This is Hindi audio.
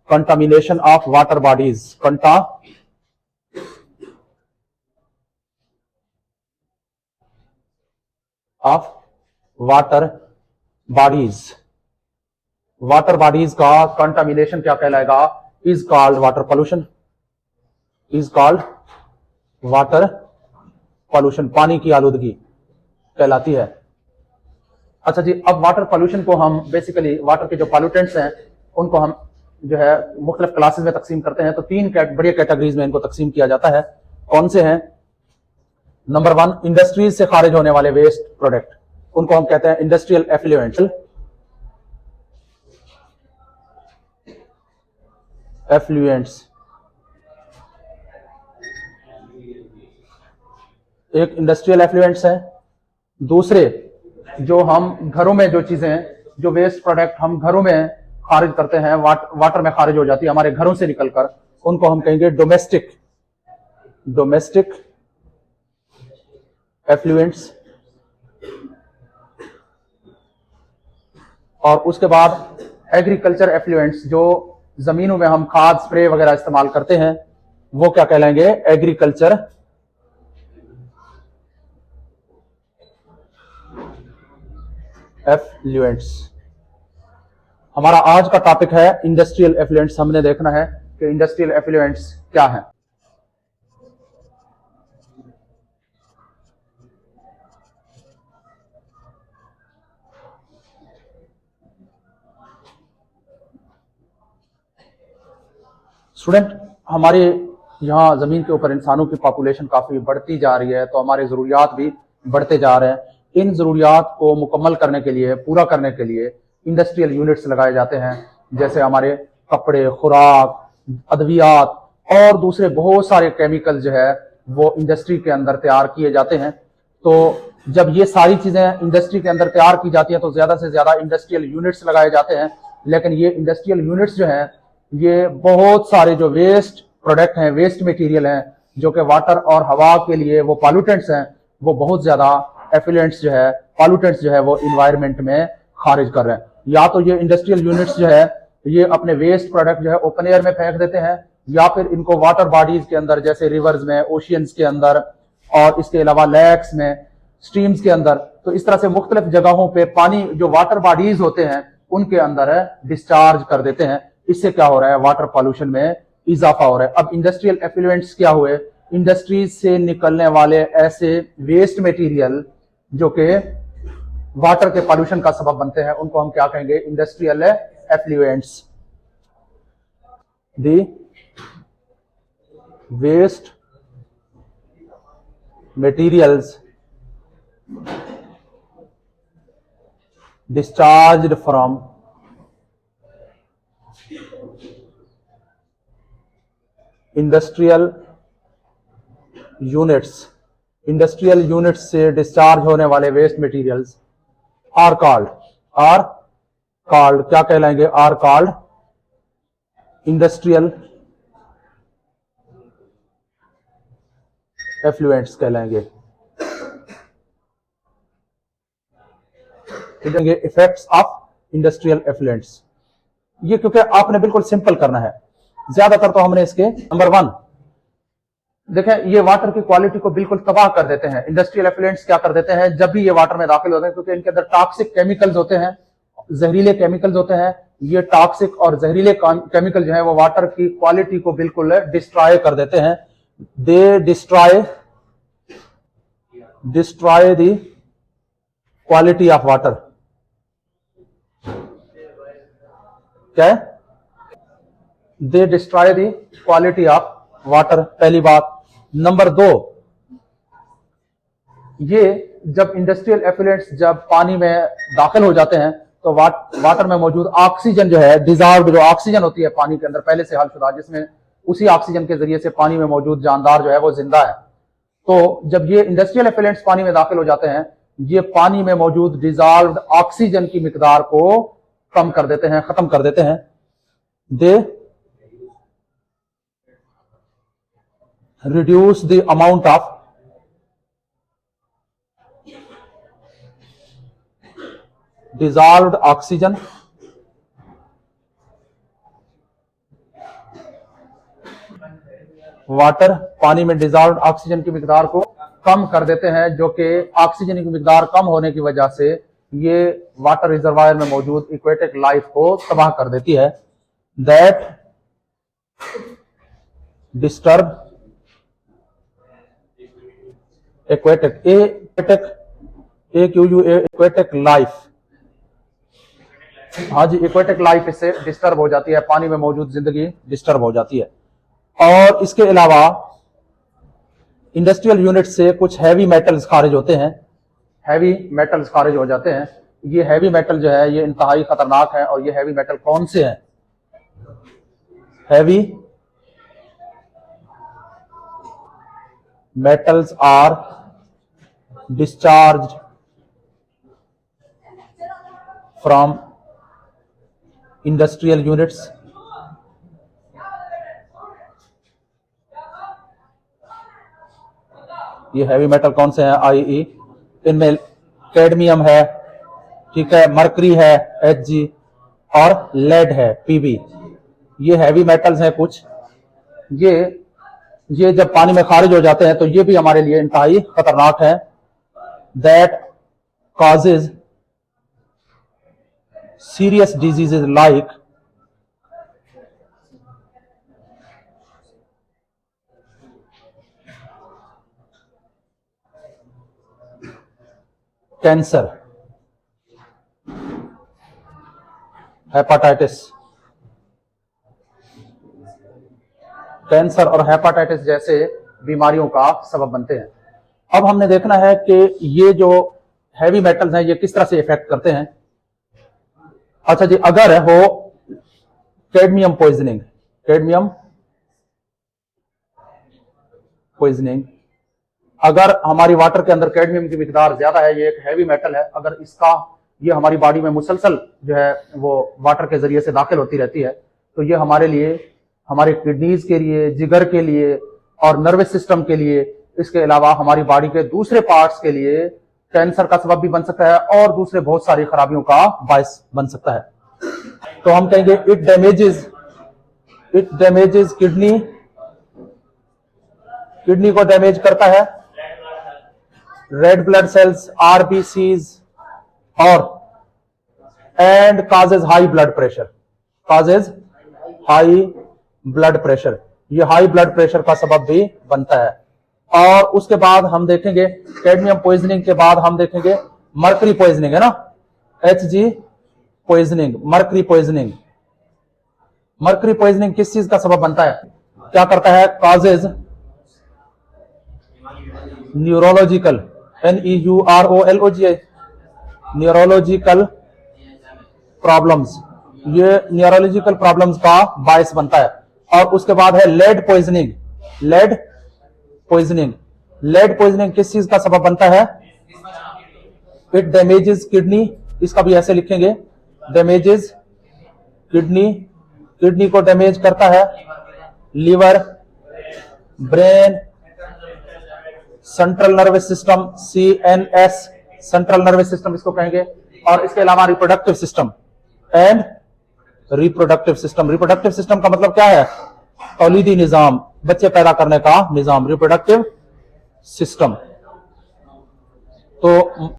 contamination of water bodies, of water bodies. Water bodies का कंटामिनेशन क्या कहलाएगा? Is called water pollution, is called water pollution, पानी की आलूदगी कहलाती है। अच्छा जी, अब वाटर पोल्यूशन को हम बेसिकली वाटर के जो पॉल्यूटेंट्स हैं उनको हम जो है मुख्तलिफ क्लासेस में तकसीम करते हैं। तो तीन बड़ी कैटेगरीज में इनको तकसीम किया जाता है। कौन से हैं? नंबर 1, इंडस्ट्रीज से खारिज होने वाले वेस्ट प्रोडक्ट, उनको हम कहते हैं इंडस्ट्रियल एफ्लुएंट्स। एक इंडस्ट्रियल एफ्लुएंट्स है। दूसरे, जो हम घरों में जो चीजें, जो वेस्ट प्रोडक्ट हम घरों में खारिज करते हैं, वाटर में खारिज हो जाती है हमारे घरों से निकलकर, उनको हम कहेंगे डोमेस्टिक एफ्लुएंट्स। और उसके बाद एग्रीकल्चर एफ्लुएंट्स, जो जमीनों में हम खाद स्प्रे वगैरह इस्तेमाल करते हैं, वो क्या कहलाएंगे? Agriculture effluents. हमारा आज का टॉपिक है इंडस्ट्रियल एफ्लुएंट्स। हमने देखना है कि इंडस्ट्रियल एफ्लुएंट्स क्या है। स्टूडेंट, हमारे यहाँ जमीन के ऊपर इंसानों की पॉपुलेशन काफी बढ़ती जा रही है, तो हमारे जरूरियात भी बढ़ते जा रहे हैं। इन जरूरियात को मुकम्मल करने के लिए, पूरा करने के लिए इंडस्ट्रियल यूनिट्स लगाए जाते हैं, जैसे हमारे कपड़े, खुराक, अद्वियात और दूसरे बहुत सारे केमिकल जो है वो इंडस्ट्री के अंदर तैयार किए जाते हैं। तो जब ये सारी चीजें इंडस्ट्री के अंदर तैयार की जाती हैं तो ज्यादा से ज्यादा इंडस्ट्रियल यूनिट्स लगाए जाते हैं। लेकिन ये इंडस्ट्रियल यूनिट्स जो हैं, ये बहुत सारे जो वेस्ट प्रोडक्ट हैं, वेस्ट मटेरियल हैं, जो कि वाटर और हवा के लिए वो पॉल्यूटेंट्स हैं, वो बहुत ज्यादा एफ्लुएंट्स जो है, पॉल्यूटेंट्स जो है वो इन्वायरमेंट में खारिज कर रहे हैं। या तो ये इंडस्ट्रियल यूनिट्स जो है ये अपने वेस्ट प्रोडक्ट जो है ओपन एयर में फेंक देते हैं, या फिर इनको वाटर बॉडीज के अंदर, जैसे रिवर्स में, ओशियंस के अंदर, और इसके अलावा लेक्स में, स्ट्रीम्स के अंदर, तो इस तरह से मुख्तलिफ जगहों पे पानी जो वाटर बॉडीज होते हैं उनके अंदर डिस्चार्ज कर देते हैं। इससे क्या हो रहा है? वाटर पॉल्यूशन में इजाफा हो रहा है। अब इंडस्ट्रियल एफ्लुएंट्स क्या हुए? इंडस्ट्रीज से निकलने वाले ऐसे वेस्ट मटेरियल जो कि वाटर के पॉल्यूशन का सबब बनते हैं, उनको हम क्या कहेंगे? Industrial effluents. The waste materials discharged from industrial units से डिस्चार्ज होने वाले वेस्ट मटेरियल्स आर कॉल्ड क्या कहलाएंगे? आर कॉल्ड इंडस्ट्रियल एफ्लुएंट्स कहलाएंगे। इफेक्ट्स ऑफ इंडस्ट्रियल एफ्लुएंट्स, ये क्योंकि आपने बिल्कुल सिंपल करना है, ज्यादातर तो हमने इसके नंबर 1 देखें, ये वाटर की क्वालिटी को बिल्कुल तबाह कर देते हैं। इंडस्ट्रियल एफ्लुएंट्स क्या कर देते हैं? जब भी ये वाटर में दाखिल होते हैं, क्योंकि इनके अंदर टॉक्सिक केमिकल्स होते हैं, जहरीले केमिकल्स होते हैं, ये टॉक्सिक और जहरीले केमिकल जो है वो वाटर की क्वालिटी को बिल्कुल डिस्ट्रॉय कर देते हैं। दे destroy the quality of water. क्या है? दे destroy the quality of water, पहली बात। नंबर 2, ये जब इंडस्ट्रियल एफ्लुएंट्स जब पानी में दाखिल हो जाते हैं तो वाटर में मौजूद ऑक्सीजन जो है, डिजॉल्व्ड जो ऑक्सीजन होती है पानी के अंदर पहले से हलशुदा, जिसमें उसी ऑक्सीजन के जरिए से पानी में मौजूद जानदार जो है वो जिंदा है। तो जब ये इंडस्ट्रियल एफ्लुएंट्स पानी में दाखिल हो जाते हैं, ये पानी में मौजूद डिजॉल्व्ड ऑक्सीजन की मिकदार को कम कर देते हैं, खत्म कर देते हैं। दे reduce the amount of dissolved oxygen water पानी में डिजॉल्व ऑक्सीजन की मिकदार को कम कर देते हैं, जो कि ऑक्सीजन की मिकदार कम होने की वजह से ये वाटर रिजर्वायर में मौजूद एक्वेटिक लाइफ को तबाह कर देती है। That disturb aquatic life. हाँ जी, एक्वेटिक लाइफ इससे डिस्टर्ब हो जाती है, पानी में मौजूद जिंदगी डिस्टर्ब हो जाती है। और इसके अलावा इंडस्ट्रियल यूनिट से कुछ हैवी मेटल्स खारिज होते हैं, हैवी मेटल्स खारिज हो जाते हैं। ये हैवी मेटल जो है ये इंतहाई खतरनाक है। और ये हैवी मेटल कौन से हैं? Heavy metals are discharged from industrial units ये हैवी मेटल कौन से हैं? आईई, इनमें कैडमियम है, ठीक है, मरकरी है Hg, और लेड है Pb। ये हैवी मेटल्स हैं कुछ। ये जब पानी में खारिज हो जाते हैं तो ये भी हमारे लिए इंतहाई खतरनाक है। That causes serious diseases like cancer, hepatitis. Cancer और हेपाटाइटिस जैसे बीमारियों का सबब बनते हैं। अब हमने देखना है कि ये जो हैवी मेटल्स हैं ये किस तरह से इफेक्ट करते हैं। अच्छा जी, अगर हो कैडमियम पॉइजनिंग, कैडमियम पॉइजनिंग, अगर हमारी वाटर के अंदर कैडमियम की मिकदार ज्यादा है, ये एक हैवी मेटल है, अगर इसका ये हमारी बॉडी में मुसलसल जो है वो वाटर के जरिए से दाखिल होती रहती है, तो ये हमारे लिए, हमारे किडनीज के लिए, जिगर के लिए और नर्वस सिस्टम के लिए, इसके अलावा हमारी बॉडी के दूसरे पार्ट्स के लिए कैंसर का सबब भी बन सकता है और दूसरे बहुत सारी खराबियों का बायस बन सकता है। तो हम कहेंगे इट डैमेजेस किडनी, किडनी को डैमेज करता है, रेड ब्लड सेल्स, आरबीसीज, और and causes high blood pressure, causes high blood pressure, ये हाई ब्लड प्रेशर का सबब भी बनता है। और उसके बाद हम देखेंगे कैडमियम पॉइजनिंग के बाद हम देखेंगे मरकरी पॉइजनिंग, है ना, Hg poisoning, mercury poisoning. Mercury poisoning किस चीज का सबब बनता है? क्या करता है? Causes neurological, NEUROLOGI, neurological problems, ये न्यूरोलॉजिकल प्रॉब्लम्स का बायस बनता है। और उसके बाद है lead poisoning, lead poisoning. Lead poisoning किस चीज का सबब बनता है? इट डैमेजेस किडनी, इसका भी ऐसे लिखेंगे, डैमेजेस किडनी, किडनी को डैमेज करता है, liver, brain, central nervous system, CNS, central nervous system इसको कहेंगे। और इसके अलावा reproductive system and reproductive system. Reproductive system का मतलब क्या है? तौलीदी निजाम, बच्चे पैदा करने का निजाम, रिप्रोडक्टिव सिस्टम। तो